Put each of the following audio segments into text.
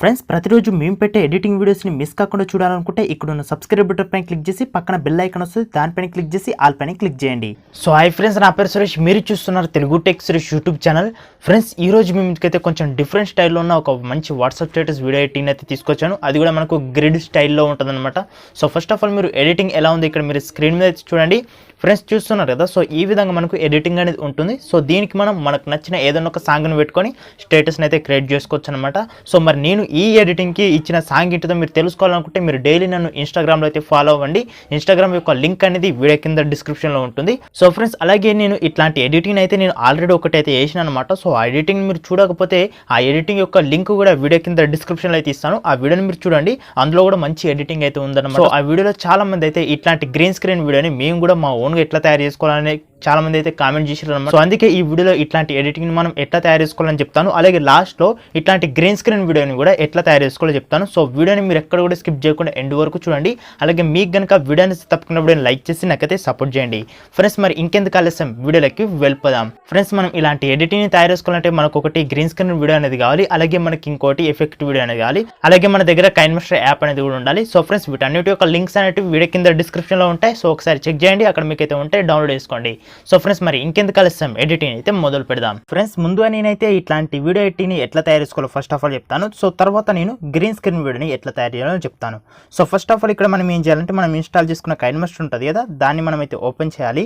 Friends ప్రతిరోజు మేము పెట్టే ఎడిటింగ్ వీడియోస్ని మిస్ కాకుండా చూడాలనుకుంటే ఇక్కడ ఉన్న సబ్స్క్రైబ్ బటన్ పైన క్లిక్ చేసి పక్కన బెల్ ఐకాన్ వస్తుంది దానిపైన క్లిక్ చేసి ఆల్ పైన క్లిక్ చేయండి. సో హాయ్ ఫ్రెండ్స్, నా పేరు సురేష్, మీరు చూస్తున్నారు Telugu tech Suresh YouTube channel. Friends ఈ రోజు మీ ముందుకైతే కొంచెం డిఫరెంట్ స్టైల్లో ఉన్న ఒక మంచి వాట్సాప్ స్టేటస్ వీడియో ఎడిటింగ్ అయితే తీసుకొచ్చాను. అది కూడా మనకు గ్రిడ్ స్టైల్లో ఉంటుందన్నమాట. సో ఫస్ట్ ఆఫ్ ఆల్ మీరు ఎడిటింగ్ ఎలా ఉంది ఇక్కడ మీరు స్క్రీన్ మీద చూడండి. ఫ్రెండ్స్ చూస్తున్నారు కదా, సో ఈ విధంగా మనకు ఎడిటింగ్ అనేది ఉంటుంది. సో దీనికి మనకు నచ్చిన ఏదైనా ఒక సాంగ్ని పెట్టుకొని స్టేటస్ని అయితే క్రియేట్ చేసుకోవచ్చు అనమాట. సో మరి నేను ఈ ఎడిటింగ్కి ఇచ్చిన సాంగ్ ఏంటో మీరు తెలుసుకోవాలనుకుంటే మీరు డైలీ నన్ను ఇన్స్టాగ్రామ్లో అయితే ఫాలో అవ్వండి. ఇన్స్టాగ్రామ్ యొక్క లింక్ అనేది వీడియో కింద డిస్క్రిప్షన్లో ఉంటుంది. సో ఫ్రెండ్స్ అలాగే నేను ఇట్లాంటి ఎడిటింగ్ అయితే నేను ఆల్రెడీ ఒకటైతే వేసిన అనమాట. సో ఆ ఎడిటింగ్ మీరు చూడకపోతే ఆ ఎడిటింగ్ యొక్క లింక్ కూడా వీడియో కింద డిస్క్రిప్షన్లో అయితే ఇస్తాను. ఆ వీడియోని మీరు చూడండి, అందులో కూడా మంచి ఎడిటింగ్ అయితే ఉందన్నమాట. సో ఆ వీడియోలో చాలా మంది అయితే ఇట్లాంటి గ్రీన్ స్క్రీన్ వీడియోని మేము కూడా మా ఓన్గా ఎట్లా తయారు చేసుకోవాలని చాలా మంది అయితే కామెంట్ చేశారు అన్నమాట. సో అందుకే ఈ వీడియోలో ఇట్లాంటి ఎడిటింగ్ మనం ఎట్లా తయారు చేసుకోవాలని చెప్తాను. అలాగే లాస్ట్లో ఇట్లాంటి గ్రీన్ స్క్రీన్ వీడియోని కూడా ఎట్లా తయారు చేసుకోవాలో చెప్తాను. సో వీడియోని మీరు ఎక్కడ కూడా స్కిప్ చేయకుండా ఎండ్ వరకు చూడండి. అలాగే మీకు కనుక వీడియోని తప్పకుండా లైక్ చేసి నాకైతే సపోర్ట్ చేయండి. ఫ్రెండ్స్ మరి ఇంకెందుకు ఆలస్యం వీడియోలోకి వెళ్ళిపోదాం. ఫ్రెండ్స్ మనం ఇలాంటి ఎడిటింగ్ తయారు చేసుకోవాలంటే మనకు ఒకటి గ్రీన్ స్క్రీన్ వీడియో అనేది కావాలి, అలాగే మనకి ఇంకోటి ఎఫెక్ట్ వీడియో అనేది కావాలి, అలాగే మన దగ్గర కైన్మాస్టర్ యాప్ అనేది కూడా ఉండాలి. సో ఫ్రెండ్స్ వీటన్నిటి యొక్క లింక్స్ అనేవి వీడియో కింద డిస్క్రిప్షన్లో ఉంటాయి. సో ఒకసారి చెక్ చేయండి, అక్కడ మీకు అయితే ఉంటే డౌన్లోడ్ చేసుకోండి. సో ఫ్రెండ్స్ మరి ఇంకెందుకు ఆలస్యం ఎడిటింగ్ అయితే మొదలు పెడదాం. ఫ్రెండ్స్ ముందుగా నేనైతే ఇట్లాంటి వీడియో ఎడిటింగ్ ఎట్లా తయారు చేసుకోవాలో ఫస్ట్ ఆఫ్ ఆల్ చెప్తాను. సో తర్వాత నేను గ్రీన్ స్క్రీన్ వీడియోని ఎట్లా తయారు చేయాలో చెప్తాను. సో ఫస్ట్ ఆఫ్ ఆల్ ఇక్కడ మనం ఏం చేయాలంటే మనం ఇన్స్టాల్ చేసుకున్న కైన్మాస్టర్ ఉంటుంది కదా, దాన్ని మనం అయితే ఓపెన్ చేయాలి.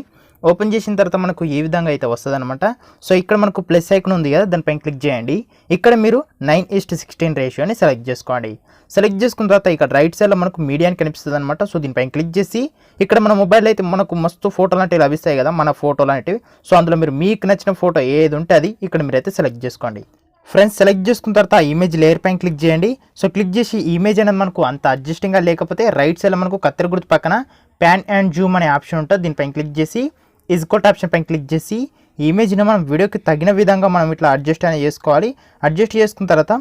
ఓపెన్ చేసిన తర్వాత మనకు ఈ విధంగా అయితే వస్తుంది అనమాట. సో ఇక్కడ మనకు ప్లస్ ఐకాన్ ఉంది కదా, దానిపైన క్లిక్ చేయండి. ఇక్కడ మీరు 9:16 రేషియోని సెలెక్ట్ చేసుకోండి. సెలెక్ట్ చేసుకున్న తర్వాత ఇక్కడ రైట్ సైడ్లో మనకు మీడియా అని కనిపిస్తుంది అనమాట. సో దీనిపైన క్లిక్ చేసి ఇక్కడ మన మొబైల్ అయితే మనకు మస్తు ఫోటోలు అంటే లభిస్తాయి కదా, మన ఫోటోలు అనేటివి. సో అందులో మీరు మీకు నచ్చిన ఫోటో ఏది ఉంటే అది ఇక్కడ మీరైతే సెలెక్ట్ చేసుకోండి. ఫ్రెండ్స్ సెలెక్ట్ చేసుకున్న తర్వాత ఆ ఇమేజ్ లేయర్ పైన క్లిక్ చేయండి. సో క్లిక్ చేసి ఇమేజ్ అనేది మనకు అంత అడ్జస్టింగ్గా లేకపోతే రైట్ సైడ్లో మనకు కత్తెర గుర్తు పక్కన ప్యాన్ అండ్ జూమ్ అనే ఆప్షన్ ఉంటుంది. దీనిపైన క్లిక్ చేసి ఈజ్కోట్ ఆప్షన్ పైన క్లిక్ చేసి ఈ ఇమేజ్ని మనం వీడియోకి తగిన విధంగా మనం ఇట్లా అడ్జస్ట్ అనేది చేసుకోవాలి. అడ్జస్ట్ చేసుకున్న తర్వాత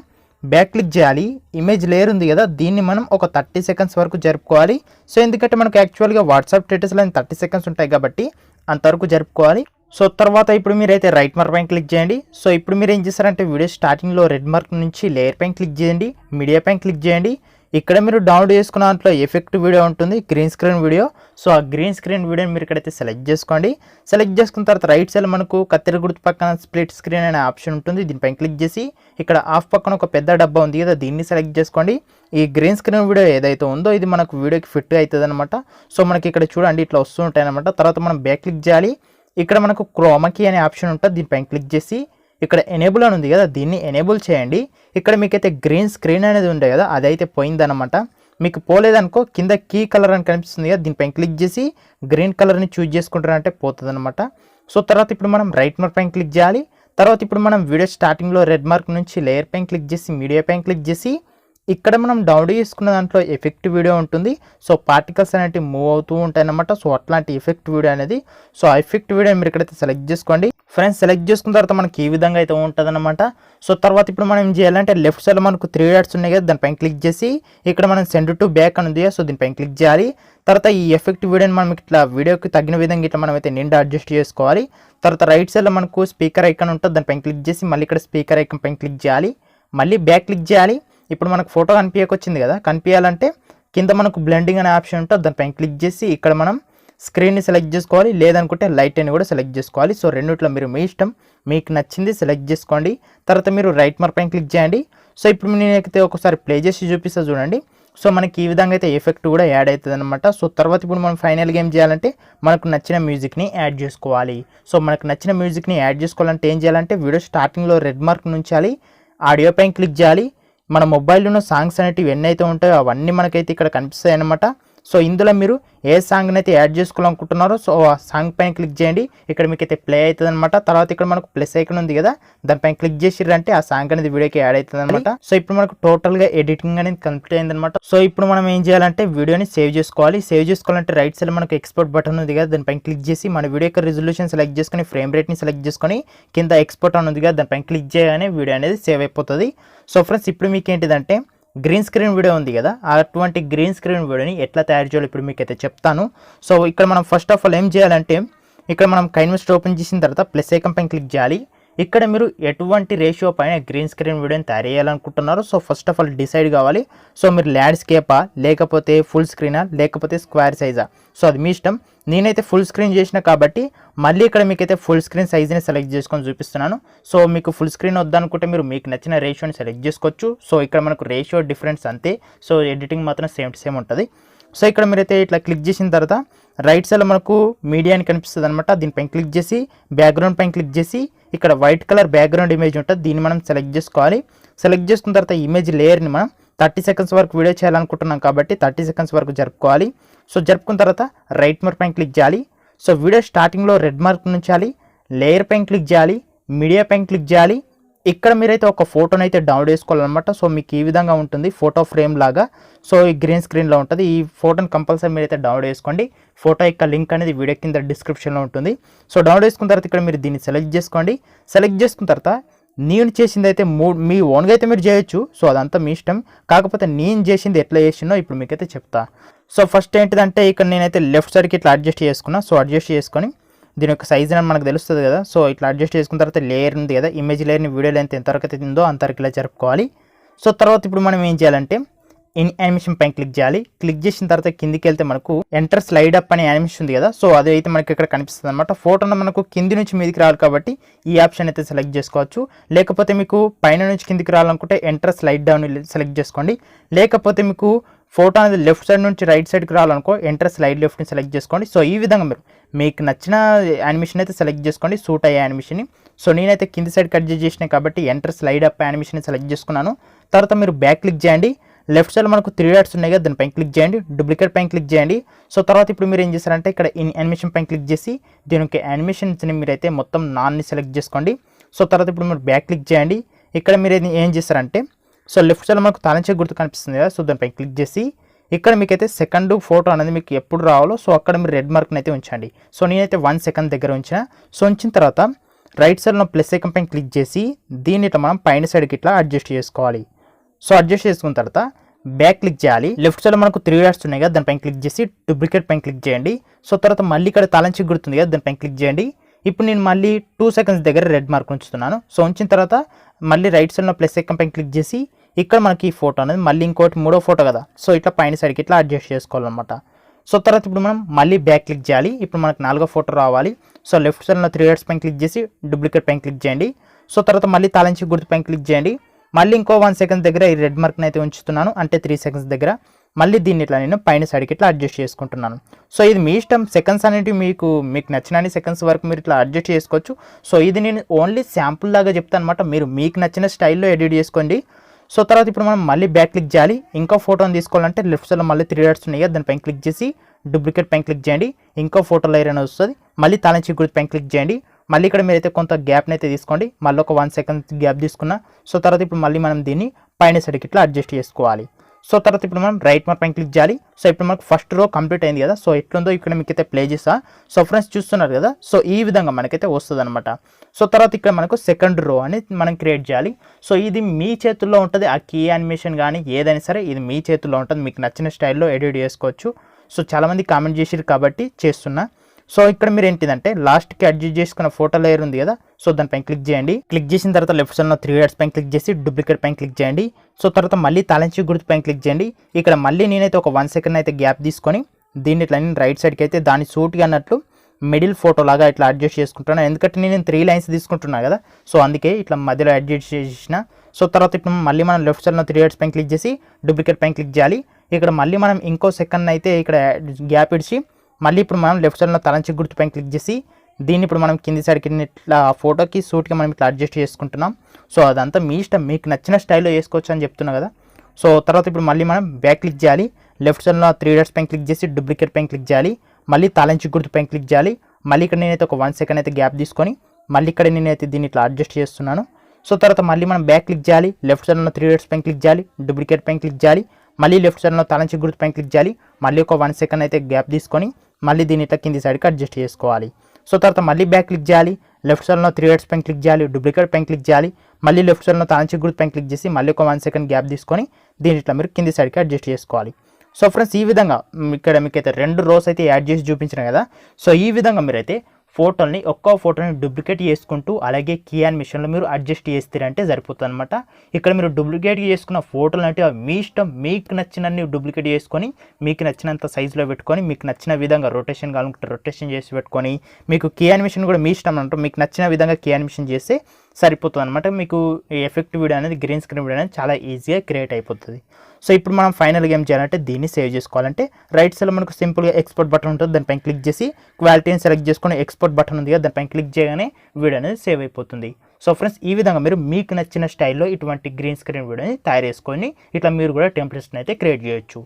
బ్యాక్ క్లిక్ చేయాలి. ఇమేజ్ లేయర్ ఉంది కదా, దీన్ని మనం ఒక 30 సెకండ్స్ వరకు జరుపుకోవాలి. సో ఎందుకంటే మనకు యాక్చువల్గా వాట్సాప్ స్టేటస్లో 30 సెకండ్స్ ఉంటాయి కాబట్టి అంతవరకు జరుపుకోవాలి. సో తర్వాత ఇప్పుడు మీరైతే రైట్ మార్క్ పైన క్లిక్ చేయండి. సో ఇప్పుడు మీరు ఏం చేస్తారంటే వీడియో స్టార్టింగ్లో రెడ్ మార్క్ నుంచి లేయర్ పైన క్లిక్ చేయండి, మీడియా పైన క్లిక్ చేయండి. ఇక్కడ మీరు డౌన్లోడ్ చేసుకున్న దాంట్లో ఎఫెక్ట్ వీడియో ఉంటుంది, గ్రీన్ స్క్రీన్ వీడియో. సో ఆ గ్రీన్ స్క్రీన్ వీడియోని మీరు ఇక్కడైతే సెలెక్ట్ చేసుకోండి. సెలెక్ట్ చేసుకున్న తర్వాత రైట్ సైడ్ మనకు కత్తెర గుర్తు పక్కన స్ప్లిట్ స్క్రీన్ అనే ఆప్షన్ ఉంటుంది. దీనిపైన క్లిక్ చేసి ఇక్కడ ఆఫ్ పక్కన ఒక పెద్ద డబ్బా ఉంది కదా, దీన్ని సెలెక్ట్ చేసుకోండి. ఈ గ్రీన్ స్క్రీన్ వీడియో ఏదైతే ఉందో ఇది మనకు వీడియోకి ఫిట్ అవుతుంది అనమాట. సో మనకి ఇక్కడ చూడండి ఇట్లా వస్తూ ఉంటాయి అనమాట. తర్వాత మనం బ్యాక్ క్లిక్ చేయాలి. ఇక్కడ మనకు క్రోమాకీ అనే ఆప్షన్ ఉంటుంది, దీనిపైన క్లిక్ చేసి ఇక్కడ ఎనేబుల్ అని ఉంది కదా, దీన్ని ఎనేబుల్ చేయండి. ఇక్కడ మీకైతే గ్రీన్ స్క్రీన్ అనేది ఉండే కదా, అదైతే పోయిందనమాట. మీకు పోలేదనుకో కింద కీ కలర్ అని కనిపిస్తుంది కదా, దీనిపైన క్లిక్ చేసి గ్రీన్ కలర్ని చూజ్ చేసుకుంటారంటే పోతుంది అనమాట. సో తర్వాత ఇప్పుడు మనం రైట్ మార్క్ పైన క్లిక్ చేయాలి. తర్వాత ఇప్పుడు మనం వీడియో స్టార్టింగ్లో రెడ్ మార్క్ నుంచి లేయర్ పైన క్లిక్ చేసి మీడియా పైన క్లిక్ చేసి ఇక్కడ మనం డౌన్లోడ్ చేసుకున్న దాంట్లో ఎఫెక్ట్ వీడియో ఉంటుంది. సో పార్టికల్స్ అనేవి మూవ్ అవుతూ ఉంటాయి అన్నమాట. సో అట్లాంటి ఎఫెక్ట్ వీడియో అనేది, సో ఆ ఎఫెక్ట్ వీడియో మీరు ఇక్కడైతే సెలెక్ట్ చేసుకోండి. ఫ్రెండ్స్ సెలెక్ట్ చేసుకున్న తర్వాత మనకి ఈ విధంగా అయితే ఉంటుంది అనమాట. సో తర్వాత ఇప్పుడు మనం ఏం చేయాలంటే లెఫ్ట్ సైడ్ మనకు 3 డాట్స్ ఉన్నాయి కదా, దానిపైన క్లిక్ చేసి ఇక్కడ మనం సెండ్ టు బ్యాక్ అని ఉంది. సో దీనిపైన క్లిక్ చేయాలి. తర్వాత ఈ ఎఫెక్ట్ వీడియోని మనం ఇట్లా వీడియోకి తగిన విధంగా ఇట్లా మనం అయితే నిండా అడ్జస్ట్ చేసుకోవాలి. తర్వాత రైట్ సైడ్లో మనకు స్పీకర్ ఐకాన్ ఉంటుంది, దానిపైన క్లిక్ చేసి మళ్ళీ ఇక్కడ స్పీకర్ ఐకాన్ పైన క్లిక్ చేయాలి. మళ్ళీ బ్యాక్ క్లిక్ చేయాలి. ఇప్పుడు మనకు ఫోటో కనిపించకొచ్చింది కదా, కనిపించాలంటే కింద మనకు బ్లెండింగ్ అనే ఆప్షన్ ఉంటుంది, దానిపైన క్లిక్ చేసి ఇక్కడ మనం స్క్రీన్ని సెలెక్ట్ చేసుకోవాలి, లేదనుకుంటే లైట్ అని కూడా సెలెక్ట్ చేసుకోవాలి. సో రెండిట్లో మీరు మీ ఇష్టం, మీకు నచ్చింది సెలెక్ట్ చేసుకోండి. తర్వాత మీరు రైట్ మార్క్ పైన క్లిక్ చేయండి. సో ఇప్పుడు నేనైతే ఒకసారి ప్లే చేసి చూపిస్తా చూడండి. సో మనకి ఈ విధంగా అయితే ఎఫెక్ట్ కూడా యాడ్ అవుతుంది అనమాట. సో తర్వాత ఇప్పుడు మనం ఫైనల్గా ఏం చేయాలంటే మనకు నచ్చిన మ్యూజిక్ని యాడ్ చేసుకోవాలి. సో మనకు నచ్చిన మ్యూజిక్ని యాడ్ చేసుకోవాలంటే ఏం చేయాలంటే వీడియో స్టార్టింగ్లో రెడ్ మార్క్ నుంచాలి, ఆడియో పైన క్లిక్ చేయాలి. మన మొబైల్లో ఉన్న సాంగ్స్ అనేటివి ఎన్నైతే ఉంటాయో అవన్నీ మనకైతే ఇక్కడ కనిపిస్తాయి అన్నమాట. సో ఇందులో మీరు ఏ సాంగ్ని అయితే యాడ్ చేసుకోవాలనుకుంటున్నారో సో ఆ సాంగ్ పైన క్లిక్ చేయండి. ఇక్కడ మీకు అయితే ప్లే అవుతుంది అనమాట. తర్వాత ఇక్కడ మనకు ప్లస్ ఐకాన్ ఉంది కదా, దానిపైన క్లిక్ చేసిరంటే ఆ సాంగ్ అనేది వీడియోకి యాడ్ అవుతుంది అనమాట. సో ఇప్పుడు మనకు టోటల్గా ఎడిటింగ్ అనేది కంప్లీట్ అయింది అనమాట. సో ఇప్పుడు మనం ఏం చేయాలంటే వీడియోని సేవ్ చేసుకోవాలి. సేవ్ చేసుకోవాలంటే రైట్ సైడ్ మనకు ఎక్స్పోర్ట్ బటన్ ఉంది కదా, దానిపైన క్లిక్ చేసి మన వీడియో యొక్క రిజల్యూషన్ సెలెక్ట్ చేసుకొని ఫ్రేమ్ రేట్ని సెలెక్ట్ చేసుకొని కింద ఎక్స్పోర్ట్ అని ఉంది కదా, దానిపైన క్లిక్ చేయగానే వీడియో అనేది సేవ్ అయిపోతుంది. సో ఫ్రెండ్స్ ఇప్పుడు మీకు ఏంటిదంటే గ్రీన్ స్క్రీన్ వీడియో ఉంది కదా, అటువంటి గ్రీన్ స్క్రీన్ వీడియోని ఎట్లా తయారు చేయాలో ఇప్పుడు మీకు అయితే చెప్తాను. సో ఇక్కడ మనం ఫస్ట్ ఆఫ్ ఆల్ ఏం చేయాలంటే ఇక్కడ మనం కైన్మాస్టర్ ఓపెన్ చేసిన తర్వాత ప్లస్ ఐకాన్ పైన క్లిక్ చేయాలి. ఇక్కడ మీరు ఎటువంటి రేషియో పైన గ్రీన్ స్క్రీన్ వీడియోని తయారు చేయాలనుకుంటున్నారు. So first of all decide కావాలి. సో మీరు ల్యాండ్స్కేపా, లేకపోతే ఫుల్ స్క్రీనా, లేకపోతే స్క్వేర్ సైజా, సో అది మీ ఇష్టం. నేనైతే ఫుల్ స్క్రీన్ చేసిన కాబట్టి మళ్ళీ ఇక్కడ మీకైతే ఫుల్ స్క్రీన్ సైజ్ని సెలెక్ట్ చేసుకొని చూపిస్తున్నాను. సో మీకు ఫుల్ స్క్రీన్ వద్దనుకుంటే మీరు మీకు నచ్చిన రేషియోని సెలెక్ట్ చేసుకోవచ్చు. సో ఇక్కడ మనకు రేషియో డిఫరెన్స్ అంతే. సో ఎడిటింగ్ మాత్రం సేమ్ ఉంటుంది. సో ఇక్కడ మీరైతే ఇట్లా క్లిక్ చేసిన తర్వాత రైట్ సైడ్లో మనకు మీడియా అని కనిపిస్తుంది అనమాట. దీనిపైన క్లిక్ చేసి బ్యాక్గ్రౌండ్ పైన క్లిక్ చేసి ఇక్కడ వైట్ కలర్ బ్యాక్గ్రౌండ్ ఇమేజ్ ఉంటుంది, దీన్ని మనం సెలెక్ట్ చేసుకోవాలి. సెలెక్ట్ చేసుకున్న తర్వాత ఇమేజ్ లేయర్ని మనం 30 సెకండ్స్ వరకు వీడియో చేయాలనుకుంటున్నాం కాబట్టి 30 సెకండ్స్ వరకు జరుపుకోవాలి. సో జరుపుకున్న తర్వాత రైట్ మార్క్ పైన క్లిక్ చేయాలి. సో వీడియో స్టార్టింగ్లో రెడ్ మార్క్ ఉంచాలి. లేయర్ పైన క్లిక్ చేయాలి, మీడియా పైన క్లిక్ చేయాలి. ఇక్కడ మీరైతే ఒక ఫోటోని అయితే డౌన్లోడ్ చేసుకోవాలన్నమాట. సో మీకు ఈ విధంగా ఉంటుంది, ఫోటో ఫ్రేమ్ లాగా. సో ఈ గ్రీన్ స్క్రీన్లో ఉంటుంది. ఈ ఫోటోని కంపల్సరీ మీరైతే డౌన్లోడ్ చేసుకోండి. ఫోటో యొక్క లింక్ అనేది వీడియో కింద డిస్క్రిప్షన్లో ఉంటుంది. సో డౌన్లోడ్ చేసుకున్న తర్వాత ఇక్కడ మీరు దీన్ని సెలెక్ట్ చేసుకోండి. సెలెక్ట్ చేసుకున్న తర్వాత నేను చేసింది అయితే మీ ఓన్గా అయితే మీరు చేయొచ్చు. సో అదంతా మీ ఇష్టం. కాకపోతే నేను చేసింది ఎట్లా చేసినో ఇప్పుడు మీకైతే చెప్తా. సో ఫస్ట్ ఏంటిదంటే ఇక్కడ నేనైతే లెఫ్ట్ సైడ్కి ఇట్లా అడ్జస్ట్ చేసుకున్నా. సో అడ్జస్ట్ చేసుకొని దీని యొక్క సైజ్ అని మనకు తెలుస్తుంది కదా. సో ఇట్లా అడ్జస్ట్ చేసుకున్న తర్వాత లేయర్ ఉంది కదా, ఇమేజ్ లేయర్ని వీడియో లెంత్ ఎంతవరకు అయితే ఉందో అంతవరకు ఇలా జరుపుకోవాలి. సో తర్వాత ఇప్పుడు మనం ఏం చేయాలంటే ఇన్ యానిమేషన్ పైన క్లిక్ చేయాలి. క్లిక్ చేసిన తర్వాత కిందికి వెళ్తే మనకు ఎంటర్ స్లైడ్ అప్ అనే యానిమేషన్ ఉంది కదా. సో అదైతే మనకి ఇక్కడ కనిపిస్తుంది అనమాట. ఫోటోను మనకు కింది నుంచి మీదికి రావాలి కాబట్టి ఈ ఆప్షన్ అయితే సెలెక్ట్ చేసుకోవచ్చు. లేకపోతే మీకు పైన నుంచి కిందికి రావాలనుకుంటే ఎంటర్ స్లైడ్ డౌన్ సెలెక్ట్ చేసుకోండి. లేకపోతే మీకు ఫోటో అనేది లెఫ్ట్ సైడ్ నుంచి రైట్ సైడ్కి రావాలనుకో ఎంటర్ స్లైడ్ లెఫ్ట్ని సెలెక్ట్ చేసుకోండి. సో ఈ విధంగా మీరు మీకు నచ్చిన యానిమేషన్ అయితే సెలెక్ట్ చేసుకోండి, సూట్ అయ్యే యానిమేషన్ని. సో నేనైతే కింది సైడ్ కట్ చేసినాయి కాబట్టి enter slide up animation select చేసుకున్నాను. తర్వాత మీరు బ్యాక్ క్లిక్ చేయండి. లెఫ్ట్ సైడ్ మనకు 3 డాట్స్ ఉన్నాయి కదా, దానిపైన క్లిక్ చేయండి. డూప్లికేట్ పైన క్లిక్ చేయండి. సో తర్వాత ఇప్పుడు మీరు ఏం చేస్తారంటే ఇక్కడ ఇన్ యానిమేషన్ పైన క్లిక్ చేసి దీని యొక్క యానిమేషన్స్ని మీరైతే మొత్తం నాన్ని సెలెక్ట్ చేసుకోండి. సో తర్వాత ఇప్పుడు మీరు బ్యాక్ క్లిక్ చేయండి. ఇక్కడ మీరు ఏం చేస్తారంటే సో లెఫ్ట్ సైడ్ మనకు తాళంచే గుర్తు కనిపిస్తుంది కదా. సో దానిపైన క్లిక్ చేసి ఇక్కడ మీకైతే సెకండ్ ఫోటో అనేది మీకు ఎప్పుడు రావాలో సో అక్కడ మీరు రెడ్ మార్క్ని అయితే ఉంచండి. సో నేనైతే 1 సెకండ్ దగ్గర ఉంచిన. సో ఉంచిన తర్వాత రైట్ సైడ్లో ప్లస్ ఐకాన్ పైన క్లిక్ చేసి దీన్ని ఇట్లా మనం పైన సైడ్కి ఇట్లా అడ్జస్ట్ చేసుకోవాలి. సో అడ్జస్ట్ చేసుకున్న తర్వాత బ్యాక్ క్లిక్ చేయాలి. లెఫ్ట్ సైడ్ మనకు 3 డాట్స్ ఉన్నాయి కదా, దానిపైన క్లిక్ చేసి డూప్లికేట్ పైన క్లిక్ చేయండి. సో తర్వాత మళ్ళీ ఇక్కడ తాళంచి గుర్తుంది కదా, దానిపైన క్లిక్ చేయండి. ఇప్పుడు నేను మళ్ళీ 2 సెకండ్స్ దగ్గర రెడ్ మార్క్ ఉంచుతున్నాను. సో ఉంచిన తర్వాత మళ్ళీ రైట్ సైడ్లో ప్లస్ ఐకాన్ పైన క్లిక్ చేసి ఇక్కడ మనకి ఈ ఫోటో అనేది మళ్ళీ ఇంకోటి 3వ ఫోటో కదా, సో ఇట్లా పైన సైడ్కి ఇట్లా అడ్జస్ట్ చేసుకోవాలన్నమాట. సో తర్వాత ఇప్పుడు మనం మళ్ళీ బ్యాక్ క్లిక్ చేయాలి. ఇప్పుడు మనకు 4వ ఫోటో రావాలి. సో లెఫ్ట్ సైడ్లో 3 డాట్స్ పైన క్లిక్ చేసి డూప్లికేట్ పైన క్లిక్ చేయండి. సో తర్వాత మళ్ళీ తాళంచి గుర్తు పైన క్లిక్ చేయండి. మళ్ళీ ఇంకో 1 సెకండ్ దగ్గర ఈ రెడ్ మార్క్ని అయితే ఉంచుతున్నాను, అంటే 3 సెకండ్స్ దగ్గర. మళ్ళీ దీన్ని ఇట్లా నేను పైన సైడ్కి ఇట్లా అడ్జస్ట్ చేసుకుంటున్నాను. సో ఇది మీ ఇష్టం. సెకండ్స్ అనేవి మీకు నచ్చిన సెకండ్స్ వరకు మీరు ఇట్లా అడ్జస్ట్ చేసుకోవచ్చు. సో ఇది నేను ఓన్లీ శాంపుల్ లాగా చెప్తాను అనమాట. మీరు మీకు నచ్చిన స్టైల్లో ఎడిట్ చేసుకోండి. సో తర్వాత ఇప్పుడు మనం మళ్ళీ బ్యాక్ క్లిక్ చేయాలి. ఇంకో ఫోటోని తీసుకోవాలంటే లెఫ్ట్ సైడ్లో మళ్ళీ 3 డాట్స్ ఉన్నాయి కదా, దానిపైన క్లిక్ చేసి డూప్లికేట్ పైన క్లిక్ చేయండి. ఇంకో ఫోటో లేయర్ అనేది వస్తుంది. మళ్ళీ తాళంచి గుర్తు పైన క్లిక్ చేయండి. మళ్ళీ ఇక్కడ మీరైతే కొంత గ్యాప్ని అయితే తీసుకోండి. మళ్ళీ ఒక 1 సెకండ్ గ్యాప్ తీసుకున్నా. సో తర్వాత ఇప్పుడు మళ్ళీ మనం దీన్ని పైన సైడ్కి ఇట్లా అడ్జస్ట్ చేసుకోవాలి. సో తర్వాత ఇప్పుడు మనం రైట్ మార్క్ పైన క్లిక్ చేయాలి. సో ఇప్పుడు మనకు ఫస్ట్ రో కంప్లీట్ అయింది కదా. సో ఎట్లుందో ఇక్కడ మీకైతే ప్లే చేస్తా. సో ఫ్రెండ్స్ చూస్తున్నారు కదా, సో ఈ విధంగా మనకైతే వస్తుంది అనమాట. సో తర్వాత ఇక్కడ మనకు సెకండ్ రో అని మనం క్రియేట్ చేయాలి. సో ఇది మీ చేతుల్లో ఉంటుంది. ఆ కీ యానిమేషన్ కానీ ఏదైనా సరే ఇది మీ చేతుల్లో ఉంటుంది. మీకు నచ్చిన స్టైల్లో ఎడిట్ చేసుకోవచ్చు. సో చాలామంది కామెంట్ చేసిరు కాబట్టి చేస్తున్నా. సో ఇక్కడ మీరు ఏంటిదంటే లాస్ట్కి అడ్జస్ట్ చేసుకున్న ఫోటో లేయర్ ఉంది కదా, సో దానిపైన క్లిక్ చేయండి. క్లిక్ చేసిన తర్వాత లెఫ్ట్ సైడ్లో 3 డాట్స్ పైన క్లిక్ చేసి డూప్లికేట్ పైన క్లిక్ చేయండి. సో తర్వాత మళ్ళీ తాళంచి గుర్తు పైన క్లిక్ చేయండి. ఇక్కడ మళ్ళీ నేనైతే ఒక 1 సెకండ్ అయితే గ్యాప్ తీసుకొని దీన్ని ఇట్లా నేను రైట్ సైడ్కి అయితే దాని సూట్గా అన్నట్లు మిడిల్ ఫోటో లాగా ఇట్లా అడ్జస్ట్ చేసుకుంటున్నాను. ఎందుకంటే నేను 3 లైన్స్ తీసుకుంటున్నాను కదా, సో అందుకే ఇట్లా మధ్యలో అడ్జస్ట్ చేసిన. సో తర్వాత ఇప్పుడు మళ్ళీ మనం లెఫ్ట్ సైడ్లో 3 డాట్స్ పైన క్లిక్ చేసి డూప్లికేట్ పైన క్లిక్ చేయాలి. ఇక్కడ మళ్ళీ మనం ఇంకో సెకండ్ అయితే ఇక్కడ గ్యాప్ ఇడిచి మళ్ళీ ఇప్పుడు మనం లెఫ్ట్ సైడ్లో తలంచి గుర్తు పైన క్లిక్ చేసి దీన్ని ఇప్పుడు మనం కింది సైడ్కి ఇట్లా ఫోటోకి సూట్కి మనం ఇట్లా అడ్జస్ట్ చేసుకుంటున్నాం. సో అదంతా మీ ఇష్టం, మీకు నచ్చిన స్టైల్లో చేసుకోవచ్చు అని చెప్తున్నా కదా. సో తర్వాత ఇప్పుడు మళ్ళీ మనం బ్యాక్ క్లిక్ చేయాలి. లెఫ్ట్ సైడ్లో 3 డాట్స్ పైన క్లిక్ చేసి డూప్లికేట్ పైన క్లిక్ చేయాలి. మళ్ళీ తాళంచి గుర్తు పైన క్లిక్ చేయాలి. మళ్ళీ ఇక్కడ నేనైతే ఒక 1 సెకండ్ అయితే గ్యాప్ తీసుకొని మళ్ళీ ఇక్కడ నేనైతే దీన్ని ఇట్లా అడ్జస్ట్ చేస్తున్నాను. సో తర్వాత మళ్ళీ మనం బ్యాక్ క్లిక్ చేయాలి. లెఫ్ట్ సైడ్లో 3 డాట్స్ పైన క్లిక్ చేయాలి. డూప్లికేట్ పైన క్లిక్ చేయాలి. మళ్ళీ లెఫ్ట్ సైడ్లో తాళంచి గుర్తు పైన క్లిక్ చేయాలి. మళ్ళీ ఒక 1 సెకండ్ అయితే గ్యాప్ తీసుకొని మళ్ళీ దీన్ని ఇట్లా కింది సైడ్కి అడ్జస్ట్ చేసుకోవాలి. సో తర్వాత మళ్ళీ బ్యాక్ క్లిక్ చేయాలి. లెఫ్ట్ సైడ్లో 3 డాట్స్ పైన క్లిక్ చేయాలి. డూప్లికేట్ పైన క్లిక్ చేయాలి. మళ్ళీ లెఫ్ట్ సైడ్లో తాళంచి గుర్తు పైన క్లిక్ చేసి మళ్ళీ ఒక 1 సెకండ్ గ్యాప్ తీసుకొని దీన్ని ఇట్లా మీరు కింది సైడ్కి అడ్జస్ట్ చేసుకోవాలి. సో ఫ్రెండ్స్ ఈ విధంగా ఇక్కడ మీకైతే 2 రోస్ అయితే యాడ్ చేసి చూపించిన కదా. సో ఈ విధంగా మీరైతే ఫోటోని ఒక్కో ఫోటోని డూప్లికేట్ చేసుకుంటూ అలాగే కీ యానిమేషన్లో మీరు అడ్జస్ట్ చేస్తారంటే సరిపోతుంది అనమాట. ఇక్కడ మీరు డూప్లికేట్ చేసుకున్న ఫోటోలు అంటే మీ ఇష్టం, మీకు నచ్చినన్ని డూప్లికేట్ చేసుకొని మీకు నచ్చినంత సైజులో పెట్టుకొని మీకు నచ్చిన విధంగా రొటేషన్ కావాలనుకుంటే రొటేషన్ చేసి పెట్టుకొని మీకు కీ యానిమేషన్ కూడా మీ ఇష్టం అంటారు, మీకు నచ్చిన విధంగా కీ యానిమేషన్ చేస్తే సరిపోతుంది అనమాట. మీకు ఈ ఎఫెక్ట్ వీడియో అనేది గ్రీన్ స్క్రీన్ వీడియో అనేది చాలా ఈజీగా క్రియేట్ అయిపోతుంది. సో ఇప్పుడు మనం ఫైనల్గా ఏం చేయాలంటే దీన్ని సేవ్ చేసుకోవాలంటే రైట్ సైడ్లో మనకు సింపుల్గా ఎక్స్పోర్ట్ బటన్ ఉంటుంది, దానిపైన క్లిక్ చేసి క్వాలిటీని సెలెక్ట్ చేసుకొని ఎక్స్పోర్ట్ బటన్ ఉంది కదా దానిపైన క్లిక్ చేయగానే వీడియో అనేది సేవ్ అయిపోతుంది. సో ఫ్రెండ్స్ ఈ విధంగా మీరు మీకు నచ్చిన స్టైల్లో ఇటువంటి గ్రీన్ స్క్రీన్ వీడియోని తయారు చేసుకొని ఇట్లా మీరు కూడా టెంప్లెట్స్ని అయితే క్రియేట్ చేయొచ్చు.